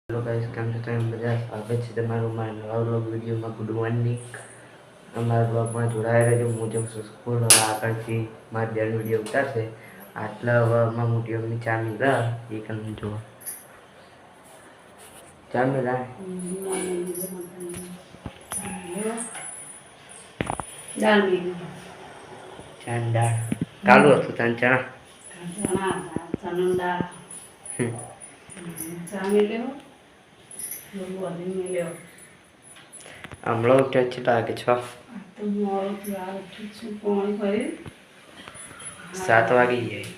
Hello guys, કેમ છો તમે બધા? સ્વાગત છે તમારું મારા નવા વ્લોગ વિડીયોમાં. Good morning. અમારા વ્લોગમાં જોડાયા રહેજો. હું જઉં છું સ્કૂલ. હવે આગળથી મારા બેન વિડીયો ઉતારશે. આટલા હવામાં મોટી અમની ચા મિલા એ કંઈ જુઓ ચા મિલા દાળ કાલું હતું તને ચણા હમણાં ઉઠ્યા છે લાગે છો 7 વાગી જાય.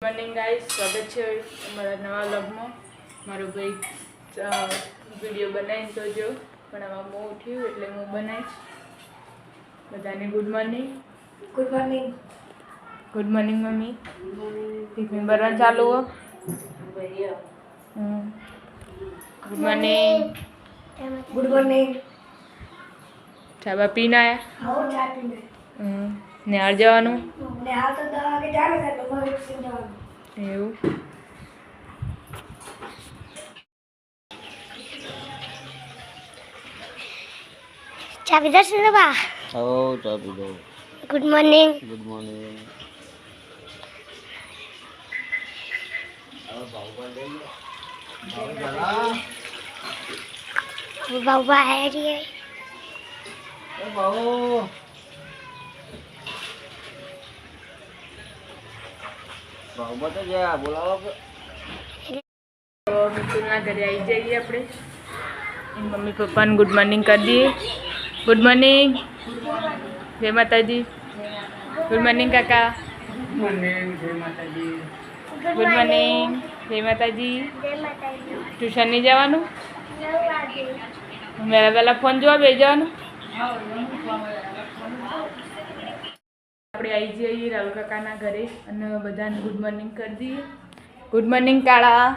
મોર્નિંગ ગાઈસ, સ્વાગત છે અમારા નવા વ્લોગમાં. મારો ભાઈ વિડીયો બનાવીને તો જો પણ આમાં હું ઉઠ્યું એટલે હું બનાવીશ. બધાને good morning. Good morning. Good morning mummy. Tiffin ભરવાનું ચાલુ હો. Good morning. Good morning. ચા બા પીને આવ્યા? આવો ચા પીને. નિહાળ જવાનું ને આ તો 10 વાગે ચાલે છે તો મારે પીને જવાનું. એવું. ચા પીધા છે બા? આવો ચા પીધો. Good morning. Good morning. બાબા આયા રે. મિતુલના ઘરે આવી જઈએ આપણે. એની મમ્મી પપ્પાને ગુડ મોર્નિંગ કરી દઈએ. Good morning. જય માતાજી. ગુડ મોર્નિંગ કાકા. Good morning. જય માતાજી. Good morning. જય માતાજી. જય માતાજી. ટ્યુશન નહીં જવાનું? 9 વાગે. વહેલા વહેલા ફોન જોવા બેસી જવાનું. આપણે આવી જઈએ રાહુલ કાકાના ઘરે અને બધાને ગુડ મોર્નિંગ કરી દઈએ. ગુડ મોર્નિંગ કાળા.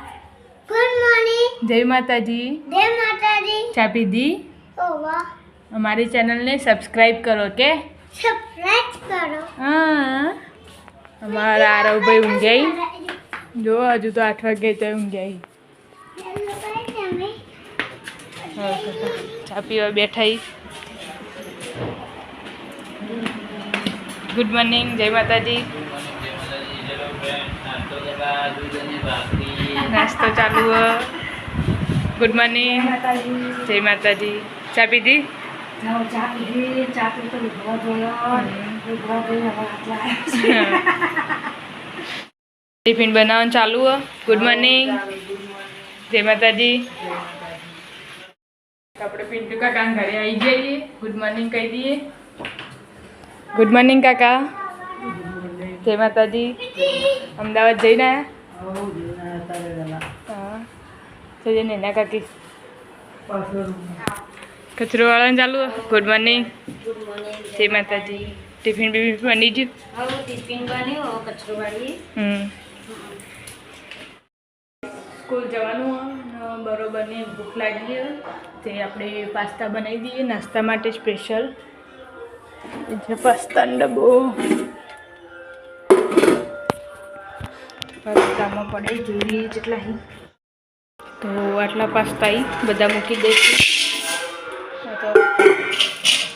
Good morning. જય માતાજી. જય માતાજી. ચા પીધી? ઓ વાહ. અમારી ચેનલને સબસ્ક્રાઈબ કરો કે સબસ્ક્રાઇબ કરો. હા. અમારા આરવભાઈ ઊંઘાઈ જો હજુ તો 8 વાગે તો ઊંઘાઈ. ચા પીવા બેઠા. Good morning. જય માતાજી. નાસ્તો ચાલુ હ. Good morning. જય માતાજી. ચા પીધી? ચા પીધી. ચા પી તો ઘર જોયો. ઘર જોઈને આટલા ટિફિન બનાવવાનું ચાલુ હ. Good morning. જય માતાજી. આપણે પિન્ટુ કાકા ઘરે આવી જઈએ. ગુડ મોર્નિંગ કહી દઈએ. ગુડ મોર્નિંગ કાકા. જય માતાજી. અમદાવાદ જઈને આવ્યા? હા. જઈએ નેના કાકી કચરો વાળવાનું ચાલુ. Good morning. જય માતાજી. ટિફિન બીફિન બની ગયું? ટિફિન બન્યું. કચરો વાળી. સ્કૂલ જવાનું બરોબરની ભૂખ લાગી તે આપણે પાસ્તા બનાવી દઈએ નાસ્તા માટે સ્પેશિયલ. એટલે પાસ્તાનો ડબ્બો પાસ્તામાં પડે જોઈએ જેટલા તો આટલા પાસ્તા બધા મૂકી દઈશું. તો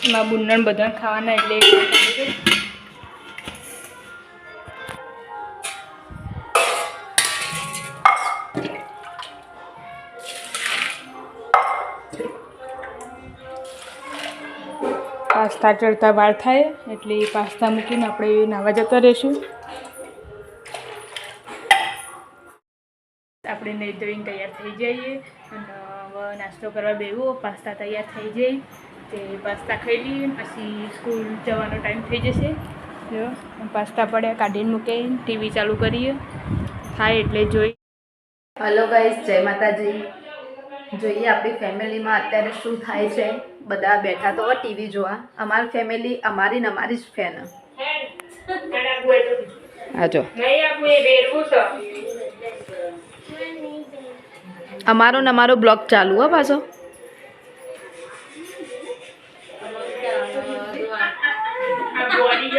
એમાં બુન્નણ બધાને ખાવાના એટલે પાસ્તા ચડતા વાર થાય એટલે પાસ્તા મૂકીને આપણે નાવા જતા રહીશું. આપણે નહીં ધોઈને તૈયાર થઈ જઈએ અને હવે નાસ્તો કરવા બેવું. પાસ્તા તૈયાર થઈ જાય તે પાસ્તા ખાઈ લઈએ પછી સ્કૂલ જવાનો ટાઈમ થઈ જશે. જો પાસ્તા પડ્યા કાઢીને મૂકીને ટીવી ચાલુ કરીએ થાય એટલે જોઈ. હલો ગાઈસ, જય માતાજી. જોઈએ આપણી ફેમિલીમાં અત્યારે શું થાય છે. બધા બેઠા તો ટીવી જોવા. અમારી ફેમિલી અમારી ને અમારી જ ફેન. હા જો અમારો ને અમારો બ્લોગ ચાલુ હો પાછો. બોડી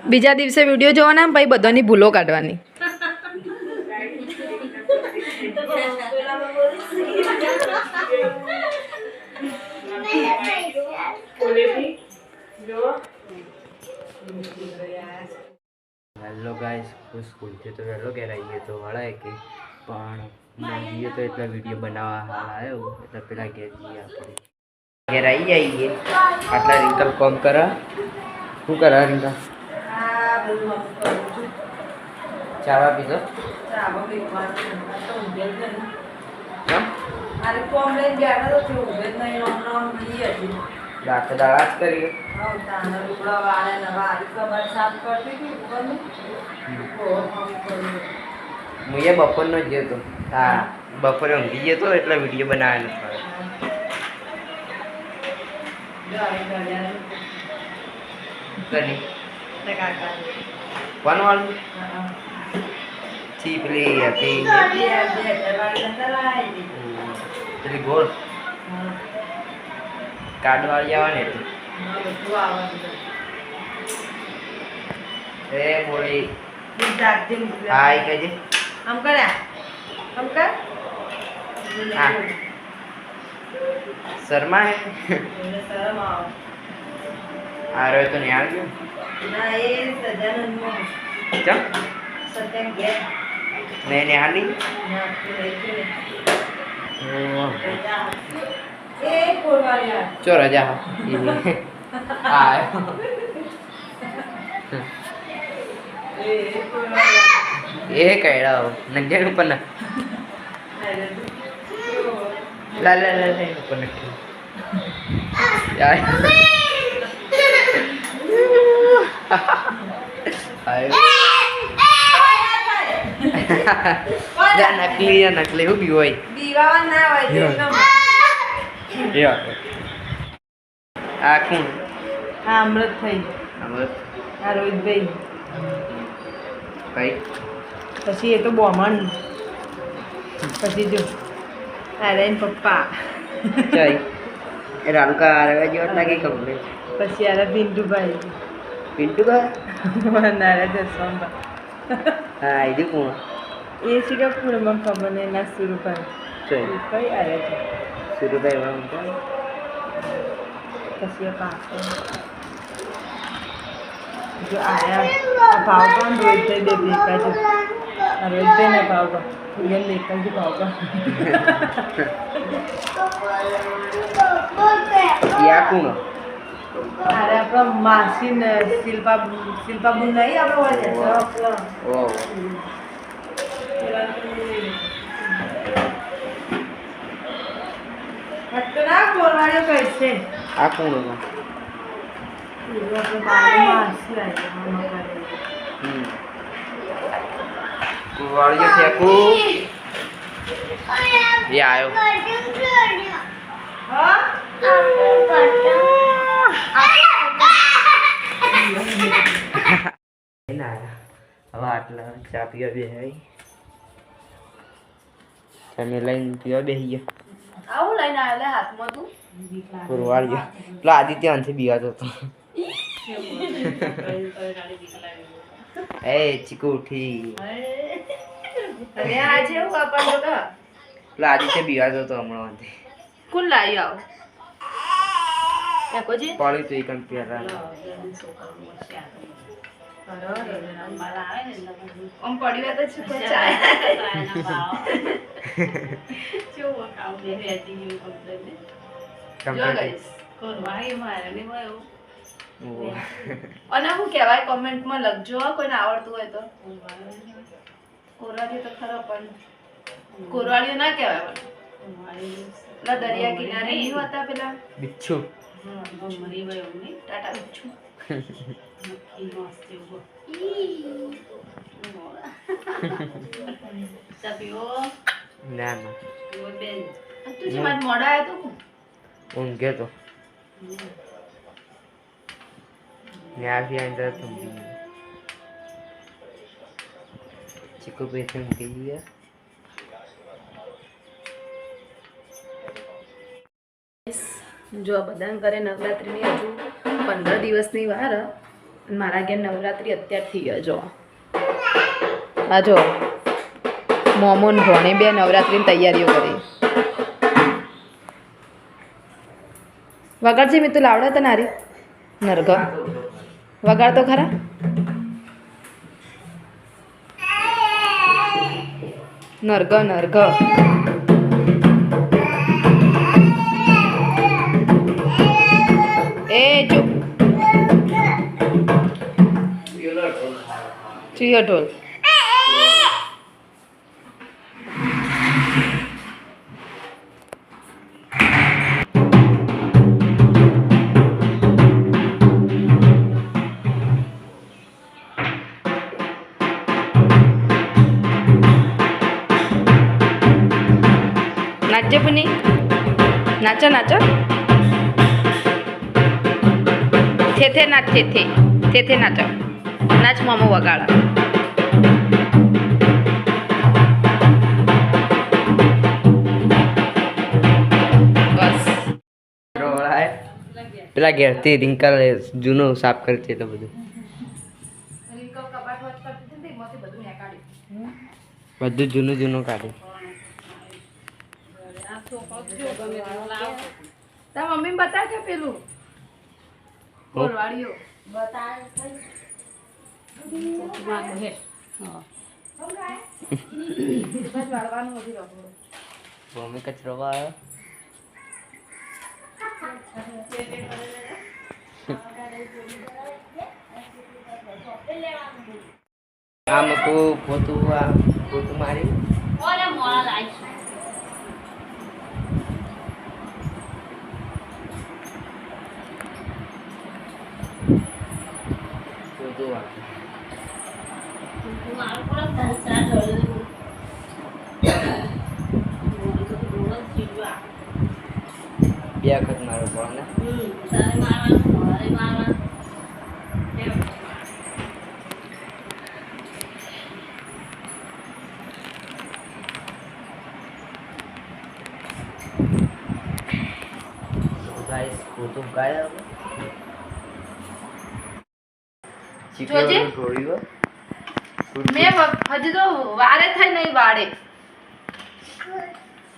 બીજા દિવસે વિડીયો જોવાના પછી બધાની ભૂલો કાઢવાની. હેલો ગાઈસ, હું સ્કૂલથી તો વહેલો ઘેર આવીએ તો વળાય કે પણ જઈએ તો એટલા વિડીયો બનાવવા હાલ આવ્યો એટલે પેલા ઘેર જઈએ આપણે. ઘેર આવી જઈએ આટલા રિંકલ કોમ કરા. શું કરા રિંકલ? ચાવા પીધો? આખો દાડા જ કરીએ. હું એ બપોરનો જ ગયો હતો. હા, બપોરે ઊંઘી ગયો હતો એટલે વિડીયો બનાવેલો કોણ વાળું ચીપલી હતી પેલી ગોળ કાર્ડ વાળી આવવાની હતી. એ બોલી હા એ કહેજે. હા શર્મા હે આ રહ્યો તો નહીં આવ્યો. ચમ નહીં નિહાળી ચો રજા હા એ કહેડા નંજન ઉપર ના લા લા લા લા ઉપર નક્કી નકલી એવું બી હોય. આ કોણ? અમૃત થઈ અમૃત આ રોહિતભાઈ કઈ પછી એ તો બોમણ પછી જો આર્યન પપ્પા કઈ એ રાલુકા આરવા જેવા લાગે ખબર પછી આરે પિન્ટુભાઈ પિન્ટુ કા નારે જસવંતભાઈ હા એ કોણ એ શીખા પૂરમાં ખબર નહીં ના સુરુભાઈ કઈ આરે છે સુરુભાઈ પછી પાછળ જો આયા ભાવ પણ રોહિતભાઈ બે દેખા છે રોહિતભાઈ ને ભાવ પણ એમ દેખા છે ભાવ પણ યા કોણ અરે આપણા માસી ને શિલ્પા બુન નહીં આપણે ઓ ના બોલવાનું કઈ છે આ કોણ હતો? વાળીઓ ફેંકું એ આવ્યો. હવે આટલા ચા પીવા બે તમે લઈને પીવા બેસી ગયા. આવું લઈને આવેલા હાથમાં તું પુરવાળીઓ પેલો આદિત્ય અંથી બીવાતો હતો. એ ચીકુ ઉઠી અને આજે એવું આપણને તો પેલો આદિત્ય બીવાતો હતો હમણાં અંથી. કોણ લાવી આવો એકોજી પાણી તો એક પેરા આમ પડી વાત છે કોઈ ચાય અને હું કહેવાય કોમેન્ટમાં લખજો કોઈને આવડતું હોય તો. કોરવાળી તો ખરો પણ કોરવાળીઓ ના કહેવાય પેલા દરિયા કિનારે નહીં હોતા પેલા બિચ્છુ ટાટા બિચ્છુ ના ના તું જે મારા મોડા આવ્યો તો ઊંઘે તો ત્યાંથી અંદર ચીકુ પૈસે મૂકી દઈએ. જો આ બધાને ઘરે નવરાત્રિની હજુ 15 દિવસની વાર હ. મારા ઘેર નવરાત્રિ અત્યારથી જ જો આ જો મોમોન ભણે બે નવરાત્રિની તૈયારીઓ કરી વગાડજે મેં તું લાવડે તો નારી નરગ વગાડ તો ખરા નરગ નરગ એ ચૂપ ચિયો ઢોલ નાચજો પુની નાચો નાચો થેથે નાચ થેથે નાચો નાચ મોમો વગાડા બસ પેલા ઘેરથી રિંકલ જૂનું સાફ કરતી એટલે બધું બધું જૂનું જૂનું કાઢ્યું તાર મમ્મી બતા કે પેલું બોલવાડીઓ મમ્મી કચરો વાળો આમ પોતું મારી બે વખત મારો પડે ગાઈસ પોતું ગાય જોજે. મેં હજી તો વારે થઈ નહીં વાડે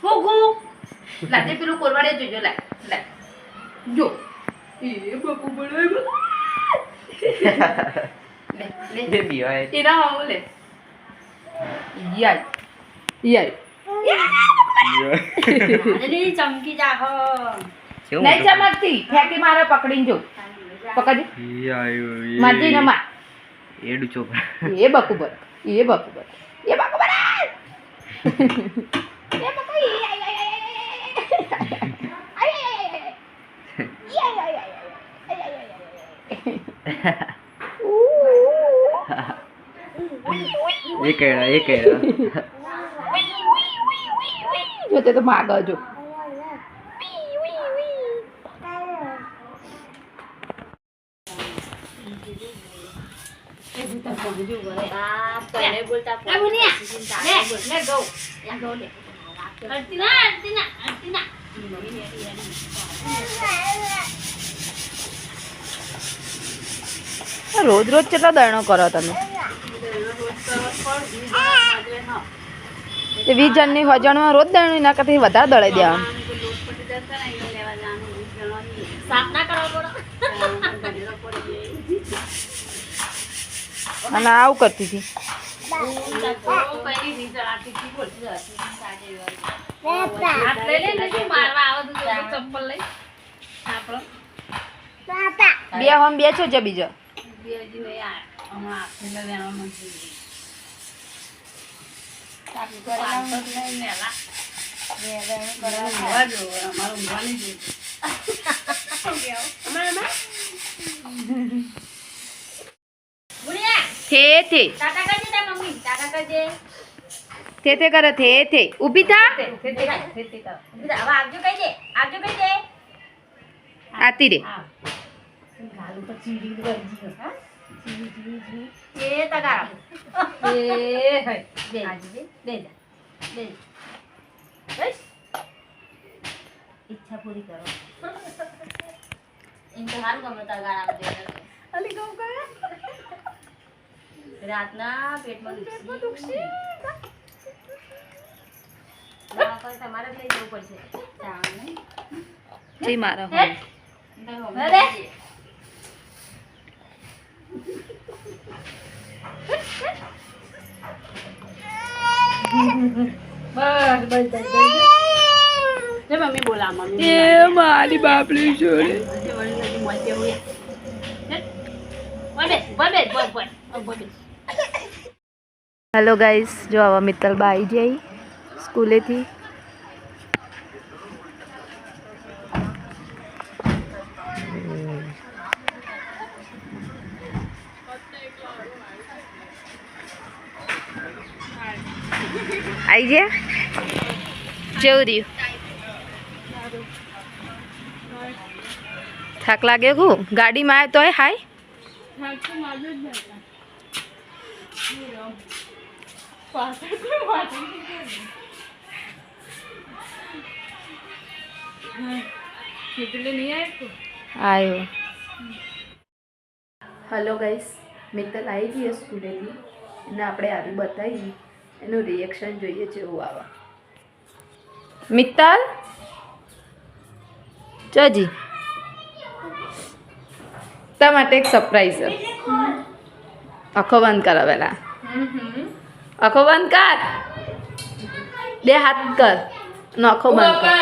હું ગુ લાજે પેલું કોરવાડે જોજો લાય લાય જો એ બાપુ બનાય લે લે બેબી હોય એના મામું લે યાય ચમકી જાહો નહીં ચમકતી ફેંકી મારે પકડીને જો પકડી મારજી ન માર એડું ચોપડા એ બકુબર એ બકુબર એ બકુબર એ બકુ એ કેળા જો તે તો માગ જો રોજ રોજ કેટલા દરણો કરો તમે તે 20 જણની હજારમાં રોજ દરણો એના કરતી વધારે દળાઈ દેવાનું અને આવું કરતી હતી બે હમ બે છો છે બીજો થે કરે થે ઊભી થા આતી રે ઈચ્છા પૂરી કરો એમ તો હાલ ગમે તાર ગાળામાં જઈને અલી કહું કરે રાતના પેટમાં દુખશે દવા પર તમારે જ લઈ જવું પડશે ચાવણ નહીં જી મારો અરે બસ બસ બસ મમ્મી બોલા મમ્મી એ મારી બાપલી છોડે હેલો ગાઈસ જો આવા મિત્તલબા આવી જાય સ્કૂલેથી આવી ગયા કેવું રહ્યું થાક લાગે કુ ગાડીમાં આવે તોય હાય આવ્યો હલો ગાઈસ મિત્તલ આવી ગઈ સ્કૂલેથી એને આપણે આવી બતાવી એનું રિએક્શન જોઈએ જેવું આવે મિત્તલ જોજી તા માટે એક સરપ્રાઈઝ છે આંખો બંધ કર પેલા આંખો બંધ કર બે હાથ કર નો આંખો બંધ કર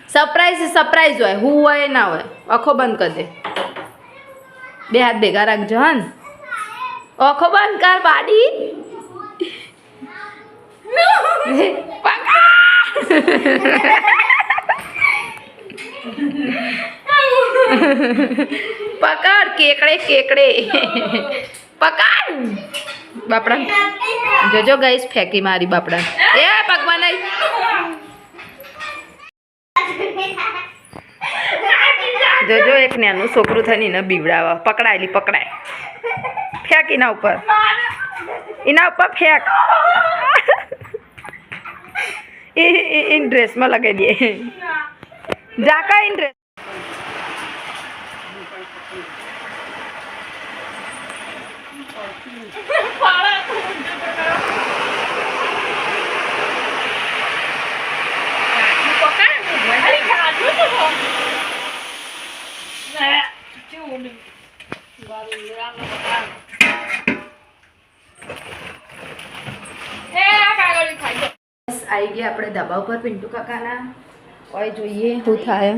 સરપ્રાઈઝ હોય હું હોય ના હોય આંખો બંધ કર દે બે હાથ ભેગા રાખજો હા ને આંખો બંધ કર બાડી પકડ કેકડે કેકડે પકડ બાપડા જોજો ગાઈસ ફેંકી મારી બાપડા એ ભગવાન જોજો એક નાનું છોકરું થઈને એને બીવડાવે પકડાયેલી પકડાય ફેંક એના ઉપર ફેંક इन ड्रेस में लगा दिए जाका इन ड्रेस आई गया अपने धाबा पर पिंटू काकाना और જોઈએ શું થાય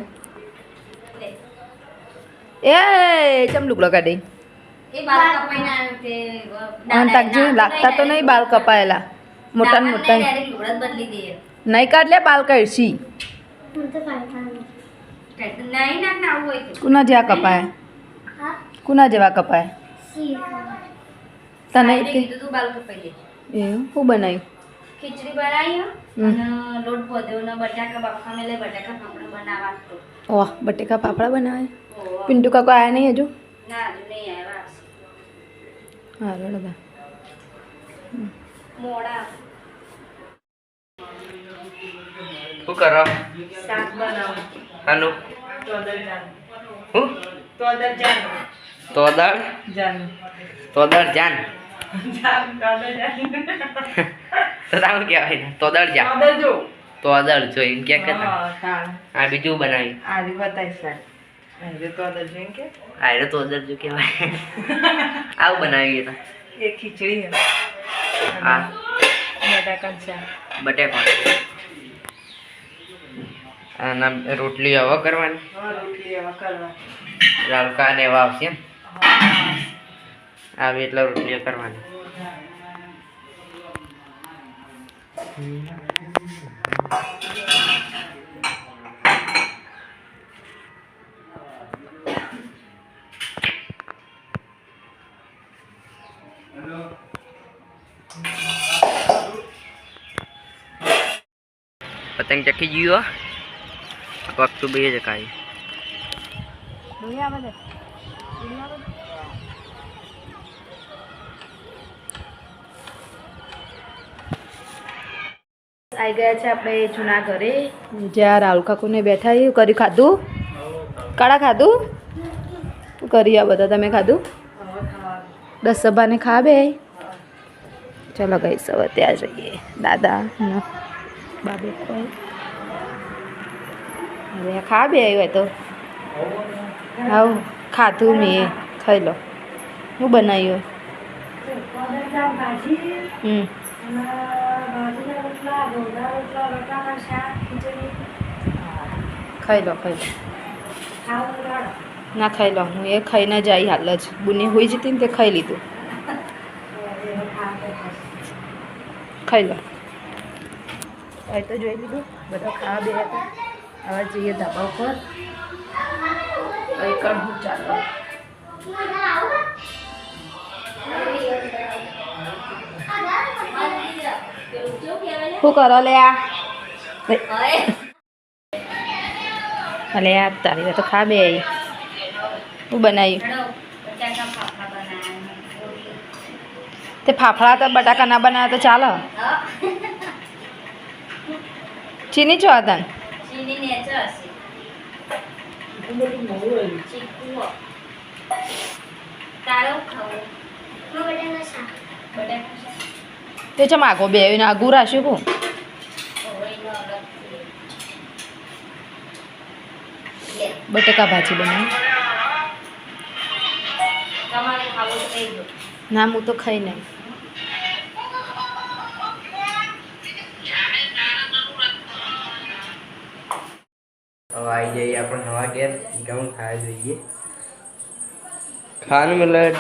એ ચમ લુગડો કાઢી એ બાલ કપાઈના તે તાકજી લાગતા તો નહીં બાલ કપાયેલા મોટા ને મોટા ડાયરેક્ટ લુગડા બદલી દે નહીં કાઢ લે બાલ કાઢશી નહીં ના ના હોય કુના જેવા કપાય કુના જેવા કપાય તને કીધું તું બાલ કપાઈ દે એવું શું બનાવ્યું ખીચડી બનાવી અને લોટ બધો ને બટાકા બાફા મેલે બટાકા પાપડા બનાવવા તો ઓહ બટેકા પાપડા બનાવે પિન્ટુ કાકો આયા નહીં હજુ ના હજુ નહીં આવ્યા હા બરાબર મોડા શું કરો શાક બનાવો હાનું તોદર જાન હું તોદર જાન તોદળ જાન તોદળ જાન જાન તોદર જાન તો તારું કહેવાય ને તોદળ જા તોદર જો તોદળ જો એમ ક્યાં કહેતા હા તાણ આ બીજું બનાવી આરી બતાઈ સર આજે તોદર જોઈન કે આ રે તોદળ જો કહેવાય આવું બનાવી તો એ ખીચડી હે હા બટાકા શાક બટેકો અને રોટલી હવે કરવાની હા રોટલી એવા કરવા રાલકા ને એવા આવશે ને આવી એટલે રોટલીઓ કરવાની પતંગ ચકી ગયો પગ તો બે જકાય આવી ગયા છે આપણે જૂના ઘરે જ્યાં રાહુલ કાકુને બેઠા એવું કર્યું ખાધું કાળા ખાધું શું કરી આ બધા તમે ખાધું 10 સભાને ખા બે ચલો ગઈ હવે ત્યાં જઈએ દાદા બાબે હવે ખા બે આવ્યો તો હા ખાધું મેં ખાઈ લો હું બનાવ્યું ખાઈ લો ના ખાઈ લો હું એ ખાઈને જાય હાલ જ બુની હોઈ જતી ને તે ખાઈ લીધું ખાઈ લો હવે તો જોઈ લીધું બધા ખાવા બે હતા હવે જઈએ ધાબા ઉપર કણ હું ચાલો શું કરો લે આ અલે આ તારી તો ખા બે હું બનાવ્યું તે ફાફડા તો બટાકા ના બનાવે તો ચાલો ચીની છો તન તે છે માગો બે આગું રાખ્યું હું બટેકા ભાજી બનાવી ના હું તો ખાઈ નહીં હવે આવી જઈએ આપણે નવા ઘેર ગમ ખાવા જોઈએ ખાવાનું મિલડ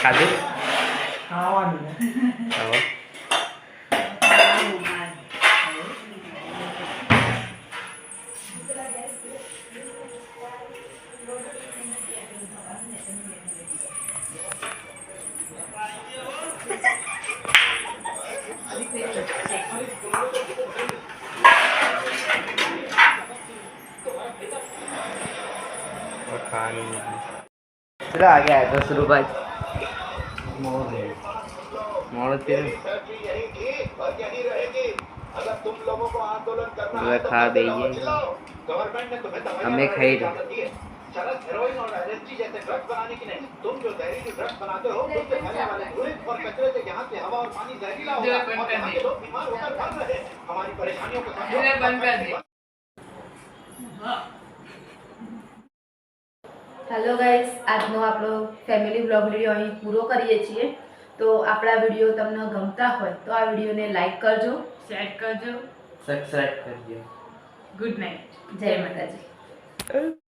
ખાધું ખાવાનું चलो आ गया है 10 रुपये मोड़ खा दे हमें खाई दो હેલો ગાઈસ આજનો આપણો ફેમિલી બ્લોગ વિડીયો અહીં પૂરો કરીએ છીએ તો આપણા વિડીયો તમને ગમતા હોય તો આ વિડીયોને લાઈક કરજો શેર કરજો સબસ્ક્રાઇબ કરજો ગુડ નાઇટ જય માતાજી